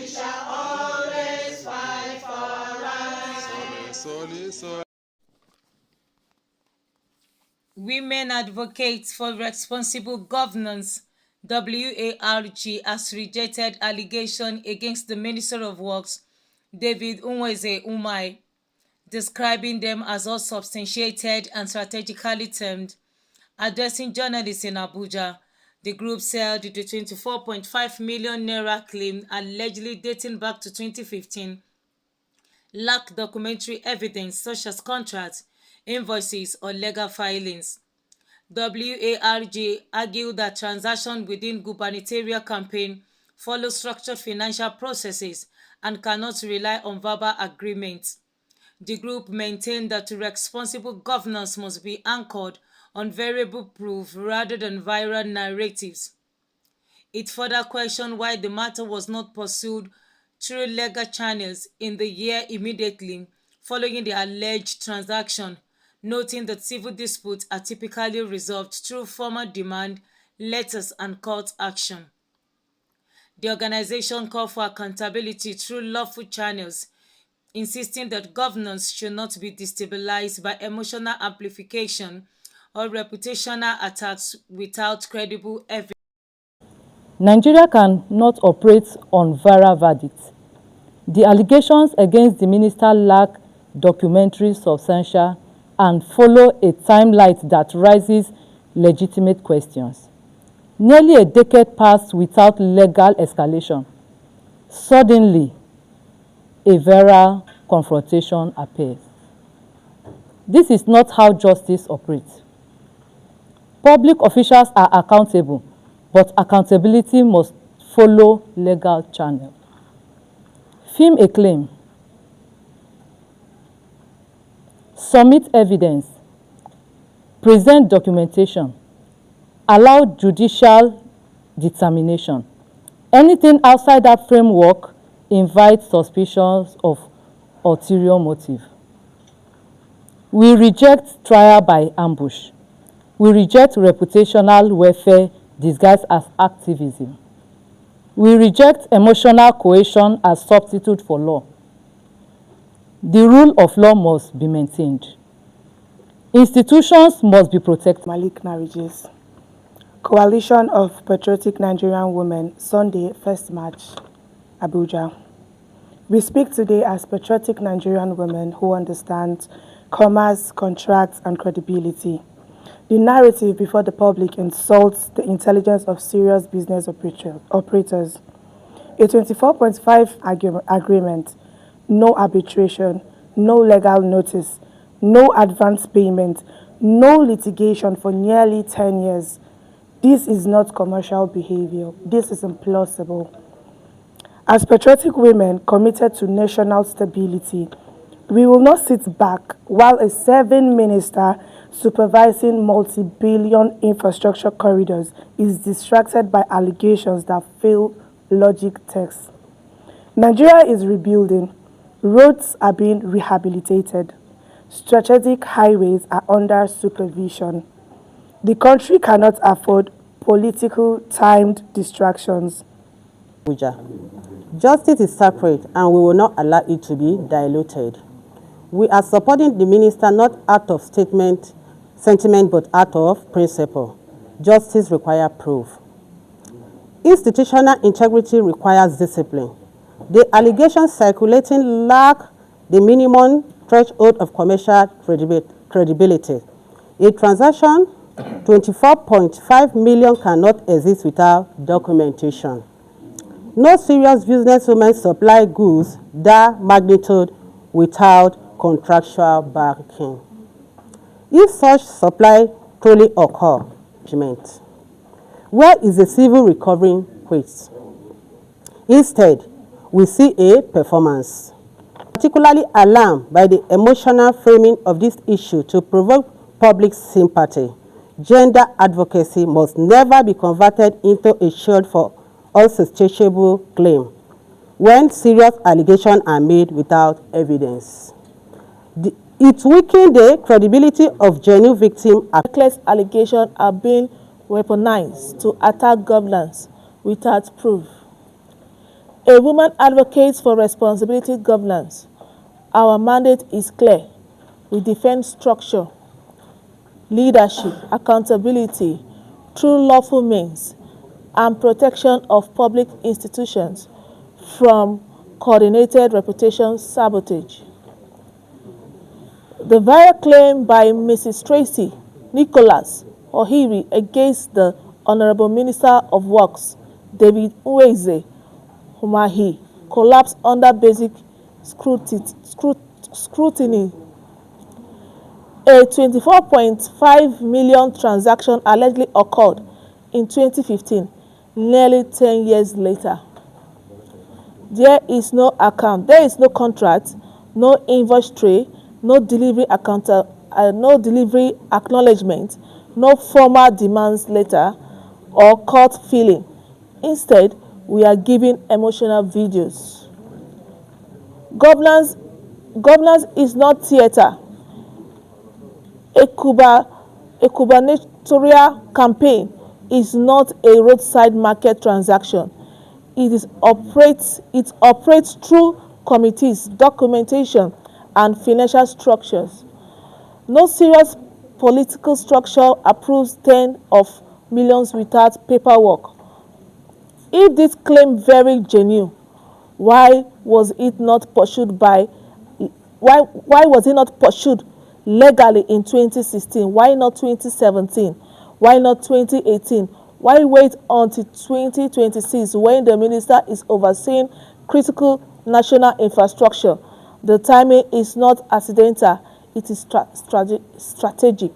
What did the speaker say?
shall always fight for right. Women Advocates for Responsible Governance (WARG) has rejected allegation against the Minister of Works, David Umahi, describing them as unsubstantiated and strategically termed. Addressing journalists in Abuja, the group said the 24.5 million naira claim, allegedly dating back to 2015, lacked documentary evidence such as contracts, invoices, or legal filings. WARG argued that transactions within gubernatorial campaign follow structured financial processes and cannot rely on verbal agreements. The group maintained that responsible governance must be anchored on variable proof rather than viral narratives. It further questioned why the matter was not pursued through legal channels in the year immediately following the alleged transaction, noting that civil disputes are typically resolved through formal demand letters and court action. The organization called for accountability through lawful channels, insisting that governance should not be destabilized by emotional amplification or reputational attacks without credible evidence. Nigeria cannot operate on viral verdicts. The allegations against the minister lack documentary substantial and follow a timeline that raises legitimate questions. Nearly a decade passed without legal escalation. Suddenly, a viral confrontation appears. This is not how justice operates. Public officials are accountable, but accountability must follow legal channels. Film a claim. Submit evidence. Present documentation. Allow judicial determination. Anything outside that framework invites suspicions of ulterior motive. We reject trial by ambush. We reject reputational warfare disguised as activism. We reject emotional coercion as substitute for law. The rule of law must be maintained. Institutions must be protected. Malik marriages. Coalition of Patriotic Nigerian Women, Sunday, 1st March, Abuja. We speak today as patriotic Nigerian women who understand commerce, contracts, and credibility. The narrative before the public insults the intelligence of serious business operators. A 24.5 agreement, no arbitration, no legal notice, no advance payment, no litigation for nearly 10 years. This is not commercial behavior. This is implausible. As patriotic women committed to national stability, we will not sit back while a serving minister supervising multi-billion infrastructure corridors is distracted by allegations that fail logic tests. Nigeria is rebuilding. Roads are being rehabilitated. Strategic highways are under supervision. The country cannot afford political timed distractions. Justice is sacred and we will not allow it to be diluted. We are supporting the minister not out of sentiment but out of principle. Justice requires proof. Institutional integrity requires discipline. The allegations circulating lack the minimum threshold of commercial credibility. A transaction 24.5 million cannot exist without documentation. No serious businesswoman supply goods that magnitude without contractual backing. If such supply truly occur, where is the civil recovery quest? Instead, we see a performance. Particularly alarmed by the emotional framing of this issue to provoke public sympathy. Gender advocacy must never be converted into a shield for unsubstantiable claim when serious allegations are made without evidence. It weakens the credibility of genuine victims. Reckless allegations are being weaponized to attack governance without proof. A woman advocates for responsibility governance. Our mandate is clear. We defend structure, leadership, accountability through lawful means, and protection of public institutions from coordinated reputation sabotage. The viral claim by Mrs. Tracy Nicholas Ohiri against the Honorable Minister of Works, David Umahi, collapsed under basic scrutiny. A 24.5 million transaction allegedly occurred in 2015, nearly 10 years later. There is no account, there is no contract, no invoice tray, no delivery acknowledgement, no formal demands letter or court filing. Instead, we are given emotional videos. Governance is not theater. A gubernatorial campaign is not a roadside market transaction. It operates through committees, documentation, and financial structures. No serious political structure approves tens of millions without paperwork. If this claim very genuine, why was it not pursued legally in 2016? Why not 2017? Why not 2018? Why wait until 2026 when the minister is overseeing critical national infrastructure? The timing is not accidental, it is strategic.